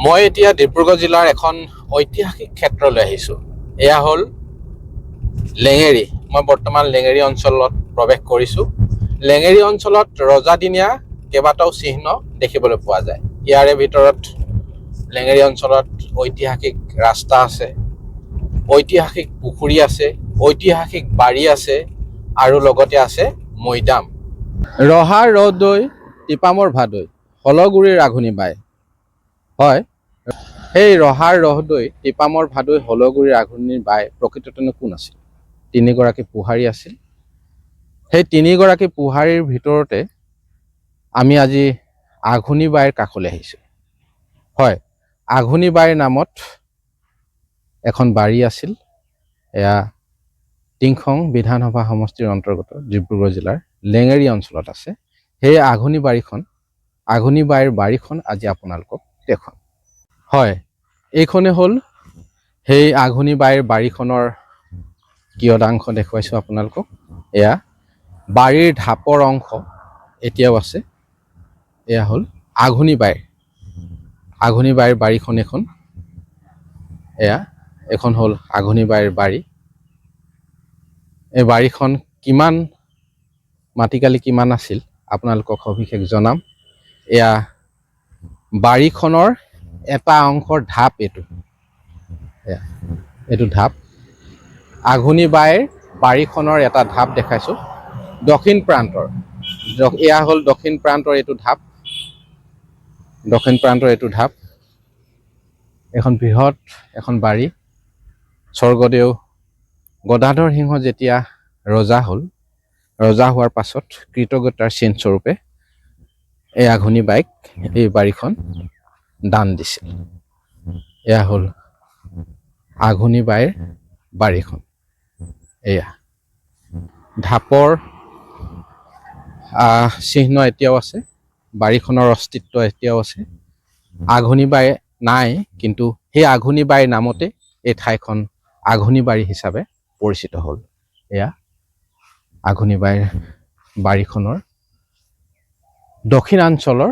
মই এতিয়া ডিব্ৰুগড় জিলাৰ এখন ঐতিহাসিক ক্ষেত্ৰলৈ আহিছোঁ। এয়া হ'ল লেঙেৰী। মই বৰ্তমান লেঙেৰী অঞ্চলত প্ৰৱেশ কৰিছোঁ। লেঙেৰী অঞ্চলত ৰজাদিনীয়া কেইবাটাও চিহ্ন দেখিবলৈ পোৱা যায়। ইয়াৰে ভিতৰত লেঙেৰী অঞ্চলত ঐতিহাসিক ৰাস্তা আছে, ঐতিহাসিক পুখুৰী আছে, ঐতিহাসিক বাৰী আছে আৰু লগতে আছে মৈদাম। ৰহাৰ ৰদৈ টিপামৰ ভাদৈ হলগুৰিৰ আঘোণী বাই। হয়, সেই ৰহাৰ ৰহদৈ টিপামৰ ভাদৈ হলগুৰিৰ আঘোণীৰ বাই প্ৰকৃততেনো কোন আছিল? তিনিগৰাকী পুহাৰী আছিল। সেই তিনিগৰাকী পুহাৰীৰ ভিতৰতে আমি আজি আঘোণী বাইৰ কাষলৈ আহিছোঁ। হয়, আঘোণী বাইৰ নামত এখন বাৰী আছিল। এয়া টিংখং বিধানসভা সমষ্টিৰ অন্তৰ্গত ডিব্ৰুগড় জিলাৰ লেঙেৰী অঞ্চলত আছে। সেই আঘোণী বাইৰ বাৰীখন আজি আপোনালোকক দেখুৱাম। হয়, এইখনে হ'ল সেই আঘোণী বাইৰ বাৰীখনৰ কিয়দাংশ দেখুৱাইছোঁ আপোনালোকক। এয়া বাৰীৰ ঢাপৰ অংশ এতিয়াও আছে। এয়া হ'ল আঘোণী বাইৰ বাৰীখন এখন। এখন হ'ল আঘোণী বাইৰ বাৰী। এই বাৰীখন কিমান মাটিকালি কিমান আছিল আপোনালোকক সবিশেষ জনাম। এয়া বাৰীখনৰ এটা অংশৰ ঢাপ এইটো ঢাপ। আঘোণী বাইৰ বাৰীখনৰ এটা ঢাপ দেখাইছোঁ দক্ষিণ প্ৰান্তৰ। এয়া হ'ল দক্ষিণ প্ৰান্তৰ এইটো ঢাপ। এখন বৃহৎ এখন বাৰী। স্বৰ্গদেউ গদাধৰ সিংহ যেতিয়া ৰজা হোৱাৰ পাছত কৃতজ্ঞতাৰ চিনস্বৰূপে এই আঘোণী বাইক এই বাৰীখন দান দিছিল। এয়া হ'ল আঘোণী বাইৰ বাৰীখন। এয়া ঢাপৰ চিহ্ন এতিয়াও আছে, বাৰীখনৰ অস্তিত্ব এতিয়াও আছে। আঘোণী বাই নাই, কিন্তু সেই আঘোণী বাইৰ নামতে এই ঠাইখন আঘোণী বাৰী হিচাপে পৰিচিত হ'ল। এয়া আঘোণী বাইৰ বাৰীখনৰ দক্ষিণাঞ্চলৰ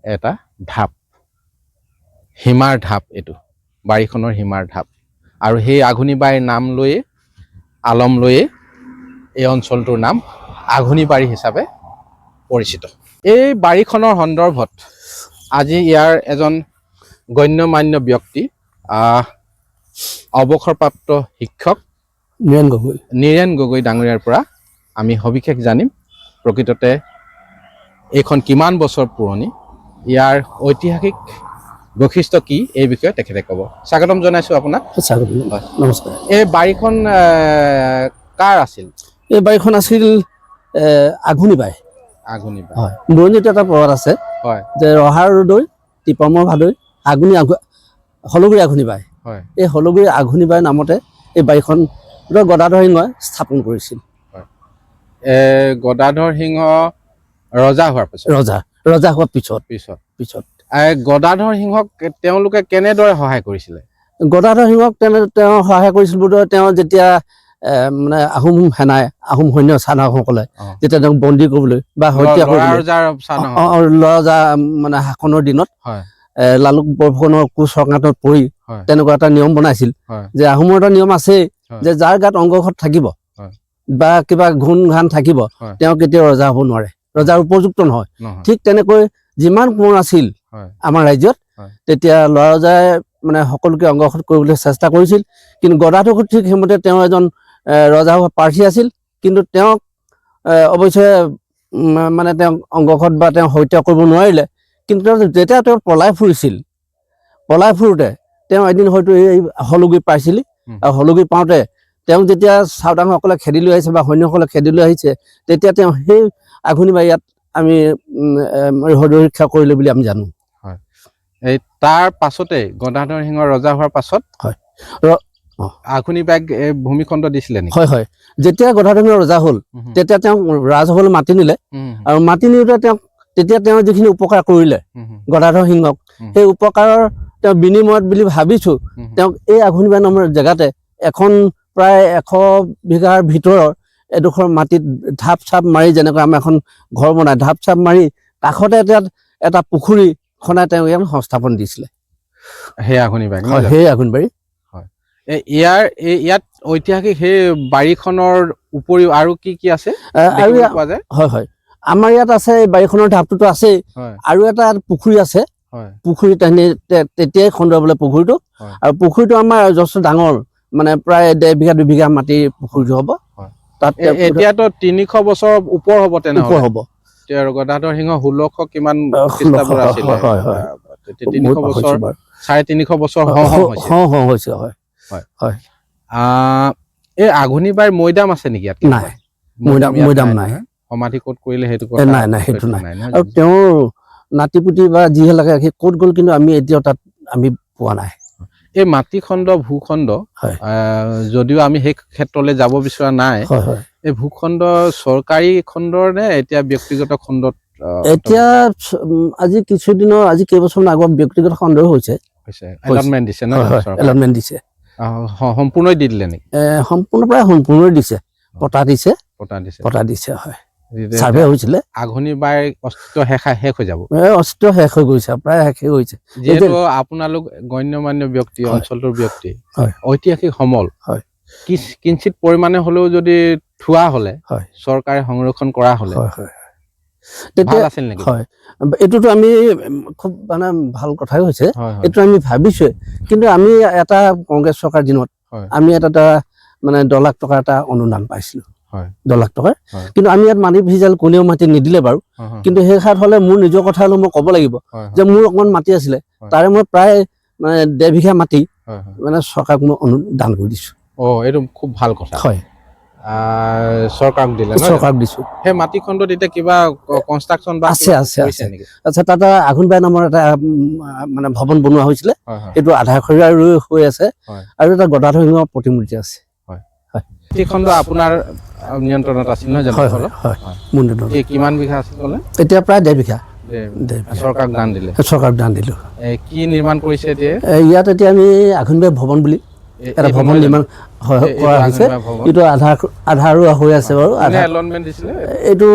এটা ঢাপ, সীমাৰ ঢাপ। এইটো বাৰীখনৰ সীমাৰ ঢাপ। আৰু সেই আঘোণী বাইৰ নাম লৈয়ে আলম লৈয়ে এই অঞ্চলটোৰ নাম আঘোণী বাৰী হিচাপে পৰিচিত। এই বাৰীখনৰ সন্দৰ্ভত আজি ইয়াৰ এজন গণ্যমান্য ব্যক্তি, অৱসৰপ্ৰাপ্ত শিক্ষক নীৰেণ গগৈ ডাঙৰীয়াৰ পৰা আমি সবিশেষ জানিম। প্ৰকৃততে এইখন কিমান বছৰ পুৰণি, ইয়াৰ ঐতিহাসিক বৈশিষ্ট্য কি, এই বিষয়ে তেখেতে ক'ব। স্বাগতম জনাইছোঁ আপোনাক। নমস্কাৰ। এই বাৰীখন কাৰ আছিল? এই বাৰীখন আছিল আঘোণী বাই। হয়, বুৰঞ্জীত এটা প্ৰবাদ আছে যে ৰহাৰ ৰদৈ টিপামৰ ভাদৈ হলগুৰি আঘোণী বাই। এই হলগুৰি আঘোণী বাই নামতে এই বাৰীখন গদাধৰ সিংহই স্থাপন কৰিছিল। গদাধৰ সিংহ ৰজা হোৱাৰ পিছত গদাধৰ সিংহক তেওঁলোকে কেনেদৰে সহায় কৰিছিলে? গদাধৰ সিংহক তেওঁ সহায় কৰিছিল বোধহয় তেওঁ যেতিয়া মানে আহোম সৈন্য চানসকলে যেতিয়া তেওঁক বন্দী কৰিবলৈ বা হত্যা কৰিবলৈ লৰজা মানে শাসনৰ দিনত লালুক বৰফুকনৰ কুচক্ৰান্তত পৰি তেনেকুৱা এটা নিয়ম বনাইছিল যে আহোমৰ এটা নিয়ম আছে যে যাৰ গাত অংগঘাত থাকিব বা কিবা ঘূণ ঘাণ থাকিব তেওঁ কেতিয়াও ৰজা হ'ব নোৱাৰে, ৰজাৰ উপযুক্ত নহয়। ঠিক তেনেকৈ যিমান কোঁৱৰ আছিল আমাৰ ৰাজ্যত, তেতিয়া লৰজাই মানে সকলোকে অংগঘাত কৰিবলৈ চেষ্টা কৰিছিল। কিন্তু গদাধৰ ঠিক সেইমতে তেওঁ এজন ৰজা হোৱা প্ৰাৰ্থী আছিল, কিন্তু তেওঁক অৱশ্যে মানে তেওঁক অংগঘাত বা তেওঁ হত্যা কৰিব নোৱাৰিলে। কিন্তু যেতিয়া তেওঁ পলাই ফুৰোতে তেওঁ এদিন হয়তো এই হলগুৰি পাইছিল। আৰু হলগুৰি পাওঁতে তেওঁক যেতিয়া চাওদাংসকলে খেদি লৈ আহিছে বা সৈন্যসকলে খেদি লৈ আহিছে, তেতিয়া তেওঁ সেই আঘোণী বাৰী ইয়াত আমি ৰক্ষা কৰিলে বুলি আমি জানো। এই তাৰ পাছতে গদাধৰ সিংহ ৰজা হোৱাৰ পাছত আঘোণী বাইক ভূমিখণ্ড দিছিলে নেকি? হয়, যেতিয়া গদাধৰ সিংহ ৰজা হ'ল তেতিয়া তেওঁক ৰাজসভালৈ মাতি নিলে। আৰু মাতি নিওঁতে তেতিয়া তেওঁ যিখিনি উপকাৰ কৰিলে গদাধৰ সিংহক, সেই উপকাৰৰ তেওঁ বিনিময়ত বুলি ভাবিছোঁ তেওঁক এই আঘোণী বাৰী নামৰ জেগাতে এখন প্ৰায় 100 বিঘাৰ ভিতৰৰ এডোখৰ মাটিত ঢাপ চাপ মাৰি, যেনেকৈ আমাৰ এখন ঘৰ বনাই ঢাপ চাপ মাৰি কাষতে এটা পুখুৰী খনাই তেওঁ ইয়াক সংস্থাপন দিছিলে। সেই আঘোণীবাৰী হয় সেই আঘোণবাৰী। ইয়াত ঐতিহাসিক সেই বাৰীখনৰ উপৰিও আৰু কি কি আছে আৰু পোৱা যায়? হয় হয় আমাৰ ইয়াত আছে এই বাৰীখনৰ ঢাপটোতো আছেই, আৰু এটা পুখুৰী আছে। পুখুৰী তেতিয়াই খন্দুৱাবলৈ পুখুৰীটো, আৰু পুখুৰীটো আমাৰ যথেষ্ট ডাঙৰ, মানে প্ৰায় 1.5 বিঘা 2 বিঘা মাটিৰ পুখুৰীটো হ'ব। তাত এতিয়াতো 300 বছৰ ওপৰ হ'ব তেনেহ'লে হ'ব। গদাধৰ সিংহ 1600 কিমান খ্ৰীষ্টাব্দত আছিলে। 300 বছৰ 350 বছৰ হৈছে। হয় হয়। এই আঘোণীবাৰীৰ মৈদাম আছে নেকি ইয়াত? নাই, মৈদাম নাই। সমাধি ক'ত কৰিলে সেইটো নাই সেইটো নাই। আৰু তেওঁৰ নাতিপুতি বা যিহে লাগে সেই ক'ত গ'ল, কিন্তু আমি এতিয়াও তাত আমি পোৱা নাই। এই মাটিখণ্ড ভূখণ্ড যদিও আমি সেই ক্ষেত্ৰলৈ যাব বিচৰা নাই, এই ভূখণ্ড চৰকাৰী খণ্ডৰ নে এতিয়া ব্যক্তিগত খণ্ডত? এতিয়া আজি কিছুদিনৰ আজি কেইবছৰমান আগত ব্যক্তিগত খণ্ডৰ হৈছে। এলটমেণ্ট দিছে ন? এলটমেণ্ট দিছে। সম্পূৰ্ণই দি দিলে নেকি? সম্পূৰ্ণ প্ৰায় সম্পূৰ্ণই দিছে। পটা দিছে হয়। সাৰ্ভে হৈছিলে। আঘোণীবাৰীৰ অস্তিত্ব শেষ হৈ যাব। অস্তিত্ব শেষ হৈ গৈছে, প্ৰায় শেষ হৈ গৈছে। যিহেতু আপোনালোক গণ্যমান্য ব্যক্তি, অঞ্চলটোৰ ব্যক্তি, ঐতিহাসিক সমল কিঞ্চিত পৰিমাণে হ'লেও যদি থোৱা হ'লে, চৰকাৰে সংৰক্ষণ কৰা হ'লে তেতিয়া আছিল নেকি? হয়, এইটোতো আমি খুব মানে ভাল কথাই হৈছে। এইটো আমি ভাবিছোৱে, কিন্তু আমি এটা কংগ্ৰেছ চৰকাৰ দিনত আমি এটা মানে 10 লাখ টকাৰ এটা অনুদান পাইছিলো। 10 লাখ টকাৰ, কিন্তু আমি ইয়াত মাটি ভিজাল কোনেও মাটি নিদিলে বাৰু। কিন্তু সেই খাত হ'লে মোৰ নিজৰ কথা হ'লেও মই ক'ব লাগিব যে মোৰ অকণমান মাটি আছিলে, তাৰে মই প্ৰায় মানে 1.5 বিঘা মাটি মানে চৰকাৰক মই অনুদান কৰি দিছো। এইটো খুব ভাল কথা। হয়, চৰকাৰক দিলে? চৰকাৰক দিছো। সেই মাটিখণ্ডত এতিয়া কিবা কনষ্ট্ৰাকশ্যন বা আছে। আচ্ছা, তাত আঘোণবাৰী নামৰ এটা মানে ভৱন বনোৱা হৈছিলে, সেইটো আধা খৰীয়া হৈ আছে, আৰু এটা গদাধৰ সিংহৰ প্ৰতিমূৰ্তি আছে। মাটিখণ্ড আপোনাৰ নিয়ন্ত্ৰণত আছিল নহয় জানো? হয়। কিমান বিঘা আছিল ক'লে? এতিয়া প্ৰায় 1.5 বিঘা। চৰকাৰক দান দিলে? চৰকাৰক দান দিলো। কি নিৰ্মাণ কৰিছে এতিয়া? ইয়াত এতিয়া আমি আঘোণবাৰী ভৱন বুলি এটা ভৱন নিৰ্মাণ কৰা হৈছে। এইটো আধা হৈ আছে বাৰু। এইটো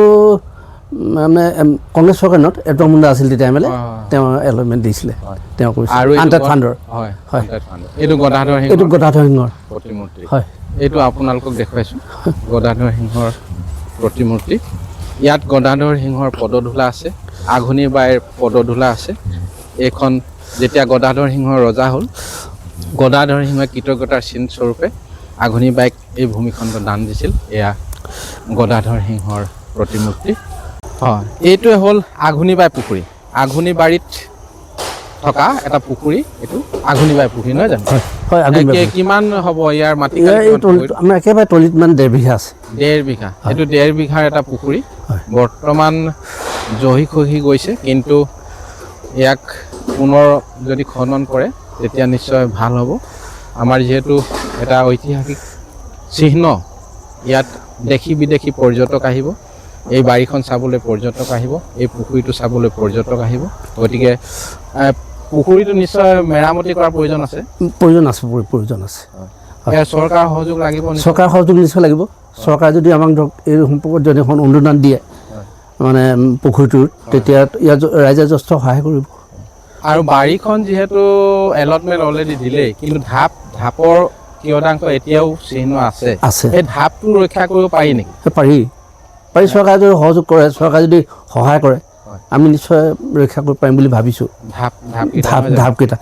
মানে কংগ্ৰেছ চৰকাৰ দিনত এটম মুণ্ডা আছিল তেতিয়া MLA, তেওঁ এলটমেণ্ট দিছিলে, তেওঁ কৰিছে। আনটাইড ফাণ্ডৰ। হয়, এইটো গদাধৰ সিংহৰ প্ৰতিমূৰ্তি। হয়, এইটো আপোনালোকক দেখুৱাইছো, গদাধৰ সিংহৰ প্ৰতিমূৰ্তি। ইয়াত গদাধৰ সিংহৰ পদধূলা আছে, আঘোণীবাৰীৰ পদধূলা আছে। এইখন যেতিয়া গদাধৰ সিংহ ৰজা হ'ল, গদাধৰ সিংহই কৃতজ্ঞতাৰ চিন স্বৰূপে আঘোণীবাৰীক এই ভূমিখণ্ড দান দিছিল। এয়া গদাধৰ সিংহৰ প্ৰতিমূৰ্তি। হয়, এইটোৱে হ'ল আঘোণীবাৰী পুখুৰী। আঘোণীবাৰীত থকা এটা পুখুৰী, এইটো আঘোণীবাৰী পুখুৰী নহয় জানো? কিমান হ'ব ইয়াৰ মাটি? আমাৰ একেবাৰে তলিত মানে 1.5 বিঘা আছে। 1.5 বিঘা। এইটো 1.5 বিঘাৰ এটা পুখুৰী। বৰ্তমান জহি খহি গৈছে, কিন্তু ইয়াক পুনৰ যদি খনন কৰে তেতিয়া নিশ্চয় ভাল হ'ব। আমাৰ যিহেতু এটা ঐতিহাসিক চিহ্ন, ইয়াত দেশী বিদেশী পৰ্যটক আহিব, এই বাৰীখন চাবলৈ পৰ্যটক আহিব, এই পুখুৰীটো চাবলৈ পৰ্যটক আহিব। গতিকে পুখুৰীটো নিশ্চয় মেৰামতি কৰাৰ প্ৰয়োজন আছে। চৰকাৰৰ সহযোগ লাগিব? চৰকাৰৰ সহযোগ নিশ্চয় লাগিব। চৰকাৰে যদি আমাক ধৰক এই সম্পৰ্কত যদি এখন অনুদান দিয়ে মানে পুখুৰীটোৰ, তেতিয়া ইয়াত ৰাইজে যথেষ্ট সহায় কৰিব। আৰু বাৰীখন যিহেতু এলটমেণ্ট অলৰেডি দিলেই, কিন্তু ঢাপৰ কিয়দাংশ এতিয়াও চিহ্ন আছে। এই ঢাপটো ৰক্ষা কৰিব পাৰি নেকি? পাৰি। চৰকাৰে যদি সহযোগ কৰে, চৰকাৰে যদি সহায় কৰে, আমি নিশ্চয় ৰক্ষা কৰিব পাৰিম বুলি ভাবিছো। ঢাপকেইটা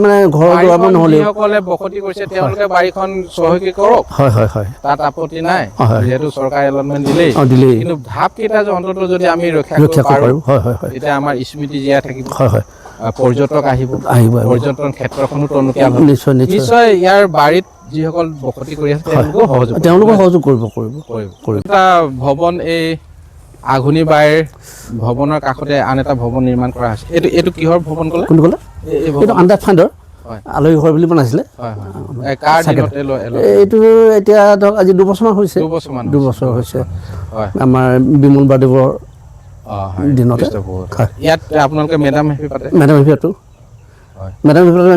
মানে ঘৰৰ দুৱাৰ নহ'লে বসতি কৰিছে, তেওঁলোকে বাৰীখন চহকী কৰক। হয়, তাত আপত্তি নাই, যিহেতু চৰকাৰে এলটমেণ্ট দিলেই। কিন্তু ঢাপকেইটা অন্ততঃ যদি আমি ৰক্ষা কৰিব পাৰোঁ, তেতিয়া আমাৰ স্মৃতি জীয়াই থাকিব। পৰ্যটক আহিব, পৰ্যটন ক্ষেত্ৰখনো টনকিয়াল হ'ব। নিশ্চয় ইয়াৰ বাৰীত যিসকল বসতি কৰি আছে তেওঁলোকো সহযোগ কৰিব। এটা ভৱন, এই আঘোণীবাৰীৰ ভৱনৰ কাষতে আন এটা ভৱন নিৰ্মাণ কৰা হৈছে। এইটো কিহৰ ভৱন ক'লে? কোনটো ক'লে? এইটো আনটাইড ফাণ্ডৰ আলহী ঘৰ বুলি বনাইছিলে। এইটো এতিয়া ধৰক আজি 2 বছৰমান হৈছে। 2 বছৰ হৈছে আমাৰ বিমল বাদেৱৰ দিনতে। ইয়াত আপোনালোকে মেডাম হেপি পাতে? মেডাম হেপিটো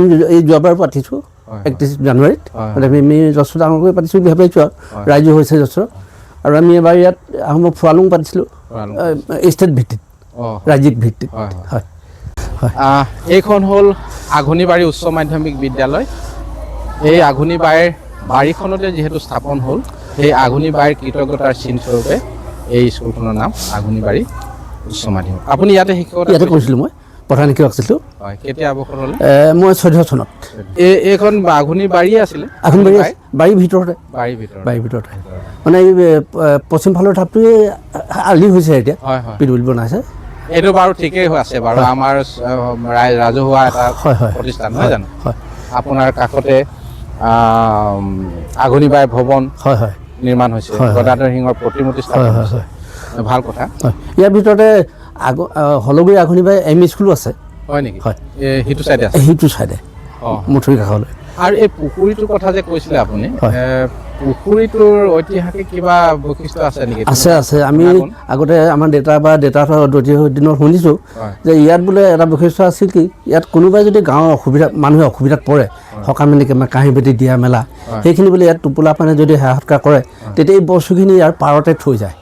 আমি এই যোৱাবাৰ পাতিছোঁ 31 জানুৱাৰীত। আমি যথেষ্ট ডাঙৰকৈ পাতিছোঁ বুলি ভাবিছোঁ, আৰু ৰাইজো হৈছে যথেষ্ট। আৰু আমি এবাৰ ইয়াত আহোমৰ ফুৱালুং পাতিছিলোঁ, ষ্টেট ভিত্তিত, ৰাজ্যিক ভিত্তিত। হয়, এইখন হ'ল আঘোণীবাৰী উচ্চ মাধ্যমিক বিদ্যালয়। এই আঘোণীবাৰীৰ বাৰীখনতে যিহেতু স্থাপন হ'ল, সেই আঘোণীবাৰীৰ কৃতজ্ঞতাৰ চিন স্বৰূপে এই স্কুলখনৰ নাম আঘোণীবাৰী উচ্চ মাধ্যমিক। আপুনি ইয়াতে ইয়াতে কৰিছিলোঁ, মই প্ৰধান শিক্ষক আছিলোঁ। হয়, কেতিয়া অৱসৰ হ'লে? মই 14 চনত। এইখন আঘোণীবাৰী আছিলে? আঘোণীবাৰী বাৰীৰ ভিতৰতে। বাৰীৰ ভিতৰতে মানে এই পশ্চিম ফালৰ ঢাপটোৱে আলি হৈছে এতিয়া। হয় হয়, পিটুল বনাইছে। এইটো বাৰু ঠিকেই আছে বাৰু, আমাৰ ৰাজহুৱা এটা প্ৰতিষ্ঠান নহয় জানো? আপোনাৰ কাষতে আঘোণীবাৰী ভৱন নিৰ্মাণ হৈছে, গদাধৰ সিংহৰ প্ৰতিমূৰ্তি স্থাপন হৈছে, ভাল কথা। ইয়াৰ ভিতৰতে হলগুৰি আঘোণীবাৰী এম.ই. স্কুলো আছে। হয় নেকি? হয়, সেইটো চাইডে আছে? সেইটো চাইডে মুঠুৰি কাষলৈ। আৰু এই পুখুৰীটোৰ কথা যে কৈছিলে আপুনি, পুখুৰীটোৰ ঐতিহাসিক কিবা বৈশিষ্ট্য আছে নেকি? আছে। আমি আগতে আমাৰ দেউতাৰ দিনত শুনিছোঁ যে ইয়াত বোলে এটা বৈশিষ্ট্য আছিল কি, ইয়াত কোনোবাই যদি গাঁৱৰ মানুহে অসুবিধাত পৰে, সকাম নিকামে কাঁহী বাতি দিয়া মেলা, সেইখিনি বোলে ইয়াত টোপোলা পানে যদি সেৱা সৎকাৰ কৰে, তেতিয়া এই বস্তুখিনি ইয়াৰ পাৰতে থৈ যায়,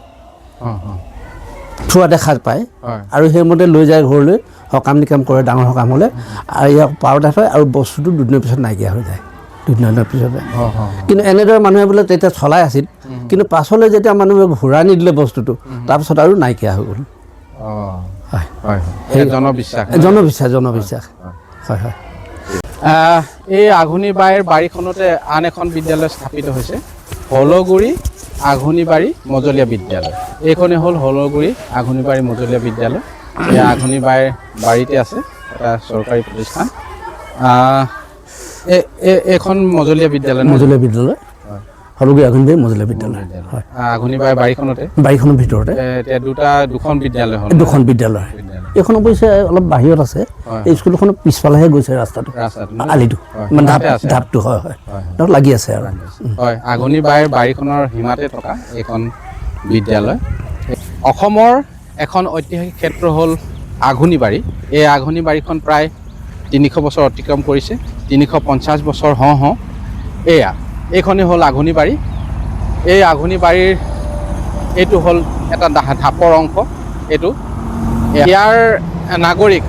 থোৱা দেখা পায়। আৰু সেইমতে লৈ যায় ঘৰলৈ, সকাম নিকাম কৰে ডাঙৰ সকাম হ'লে, আৰু ইয়াক পাৰতে থয়, আৰু বস্তুটো দুদিনৰ পিছত নাইকিয়া হৈ যায়, দুদিনৰ পিছতে। কিন্তু এনেদৰে মানুহে বোলে তেতিয়া চলাই আছিল, কিন্তু পাছলৈ যেতিয়া মানুহে ঘূৰাই নিদিলে বস্তুটো, তাৰপিছত আৰু নাইকিয়া হৈ গ'ল। জনবিশ্বাস। হয় হয়। এই আঘোণীবাৰীৰ বাৰীখনতে আন এখন বিদ্যালয় স্থাপিত হৈছে, হলগুৰি আঘোণীবাৰী মজলীয়া বিদ্যালয়। এইখনেই হ'ল হলগুৰি আঘোণীবাৰী মজলীয়া বিদ্যালয়। এই আঘোণীবাৰীৰ বাৰীতে আছে এটা চৰকাৰী প্ৰতিষ্ঠান। এইখন মজলীয়া বিদ্যালয়। হলগুৰি আঘোণীবাৰী মজলীয়া বিদ্যালয়। আঘোণীবাৰী বাৰীখনতে, বাৰীখনৰ ভিতৰতে দুখন বিদ্যালয় হ'ল। দুখন বিদ্যালয়। এইখন অৱশ্যে অলপ বাহিৰত আছে। এই স্কুলখনৰ পিছফালেহে গৈছে ৰাস্তাটো, আলিটো, মানে ঢাপটো। হয় হয়, লাগি আছে আৰু। হয়, আঘোণীবাৰীৰ বাৰীখনৰ সীমাতে থকা এইখন বিদ্যালয়। অসমৰ এখন ঐতিহাসিক ক্ষেত্ৰ হ'ল আঘোণীবাৰী। এই আঘোণীবাৰীখন প্ৰায় 300 বছৰ অতিক্ৰম কৰিছে, 350 বছৰ হওঁ এইখনেই হ'ল আঘোণীবাৰী। এই আঘোণীবাৰীৰ এইটো হ'ল এটা ঢাপৰ অংশ। এইটো ইয়াৰ নাগৰিক,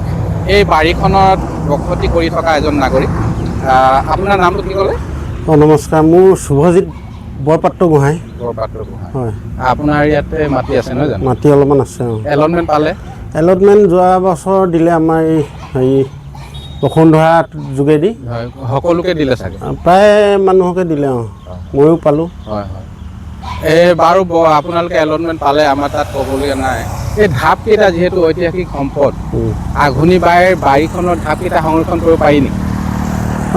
এই বাৰীখনত বসতি কৰি থকা এজন নাগৰিক। আপোনাৰ নামটো কি ক'লে? নমস্কাৰ, মোৰ শুভজিৎ বৰপাত্ৰ গোহাঁই। হয়। আপোনাৰ ইয়াতে মাটি আছে নহয় জানো? মাটি অলপমান আছে। এলটমেণ্ট পালে? এলটমেণ্ট যোৱা বছৰ দিলে আমাৰ এই হেৰি বসুন্ধৰা যোগেদি। সকলোকে দিলে চাগে? প্ৰায় মানুহকে দিলে। ময়ো পালোঁ। হয় হয়। বাৰু আপোনালোকে এলটমেণ্ট পালে, আমাৰ তাত ক'বলগীয়া নাই। এই ঢাপকেইটা যিহেতু ঐতিহাসিক সম্পদ, আঘোণীবাৰীৰ বাৰীখনৰ ঢাপকেইটা সংৰক্ষণ কৰিব পাৰি নেকি?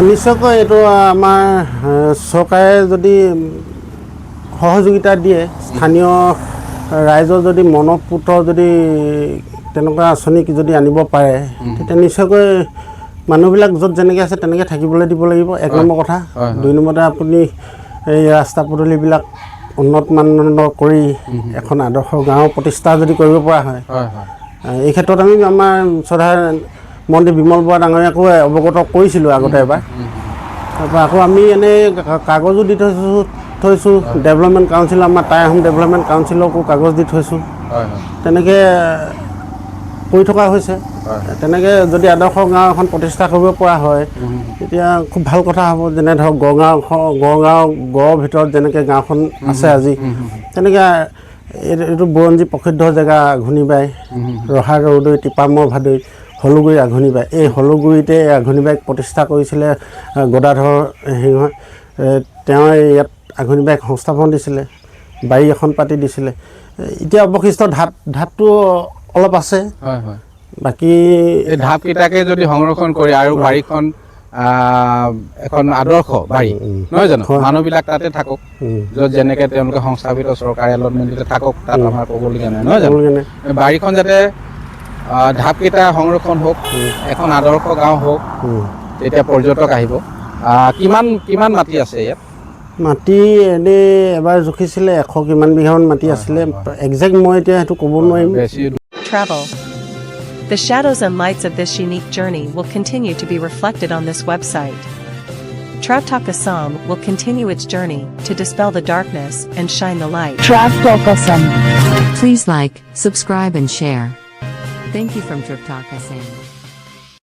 নিশ্চয়কৈ এইটো আমাৰ চৰকাৰে যদি সহযোগিতা দিয়ে, স্থানীয় ৰাইজৰ যদি মনপুত যদি তেনেকুৱা আঁচনি যদি আনিব পাৰে, তেতিয়া নিশ্চয়কৈ মানুহবিলাক য'ত যেনেকৈ আছে তেনেকৈ থাকিবলৈ দিব লাগিব, 1 নম্বৰ কথা। 2 নম্বৰতে আপুনি এই ৰাস্তা পদূলিবিলাক উন্নত মানদণ্ডৰ কৰি এখন আদৰ্শ গাঁও প্ৰতিষ্ঠা যদি কৰিব পৰা হয়, এই ক্ষেত্ৰত আমি আমাৰ শ্ৰদ্ধাৰ মন্ত্ৰী বিমল বৰা ডাঙৰীয়াকো অৱগত কৰিছিলোঁ আগতে এবাৰ। তাৰপৰা আকৌ আমি এনেই কাগজো দি থৈছোঁ ডেভেলপমেণ্ট কাউন্সিল, আমাৰ টাই আহোম ডেভেলপমেণ্ট কাউন্সিলকো কাগজ দি থৈছোঁ। তেনেকৈ কৰি থকা হৈছে। তেনেকৈ যদি আদৰ্শ গাঁও এখন প্ৰতিষ্ঠা কৰিব পৰা হয়, তেতিয়া খুব ভাল কথা হ'ব। যেনে ধৰক গড়গাঁৱৰ ভিতৰত যেনেকৈ গাঁওখন আছে আজি, তেনেকৈ এইটো বুৰঞ্জী প্ৰসিদ্ধ জেগা আঘোণীবাৰী, ৰহা ৰৌদৈ, টিপামৰ ভাদৈ, হলগুৰি আঘোণীবাৰী। এই হলগুৰিতে আঘোণীবাৰীক প্ৰতিষ্ঠা কৰিছিলে গদাধৰ সিংহই। তেওঁ ইয়াত আঘোণীবাৰীক সংস্থাপন দিছিলে, বাৰী এখন পাতি দিছিলে। এতিয়া অৱশিষ্ট ঢাপটো অলপ আছে। বাকী এই ঢাপকেইটাকে যদি সংৰক্ষণ কৰি আৰু বাৰীখন এখন আদৰ্শ বাৰী নহয় জানো, মানুহবিলাক তাতে থাকক, য'ত যেনেকৈ তেওঁলোকে সংস্থাপিত চৰকাৰী এলটমেণ্ট দিলে থাকক, তাত আমাৰ ক'বলগীয়া নাই নহয় জানো। বাৰীখন যাতে ঢাপকেইটা সংৰক্ষণ হওক, এখন আদৰ্শ গাঁও হওক, তেতিয়া পৰ্যটক আহিব। কিমান মাটি আছে ইয়াত? মাটি এনেই এবাৰ জুখিছিলে 100 কিমান বিঘামান মাটি আছিলে। একজেক্ট মই এতিয়া সেইটো ক'ব নোৱাৰিম। Travel. The shadows and lights of this unique journey will continue to be reflected on this website. Trav Talk Assam will continue its journey to dispel the darkness and shine the light. Trav Talk Assam. Please like, subscribe and share. Thank you from Trav Talk Assam.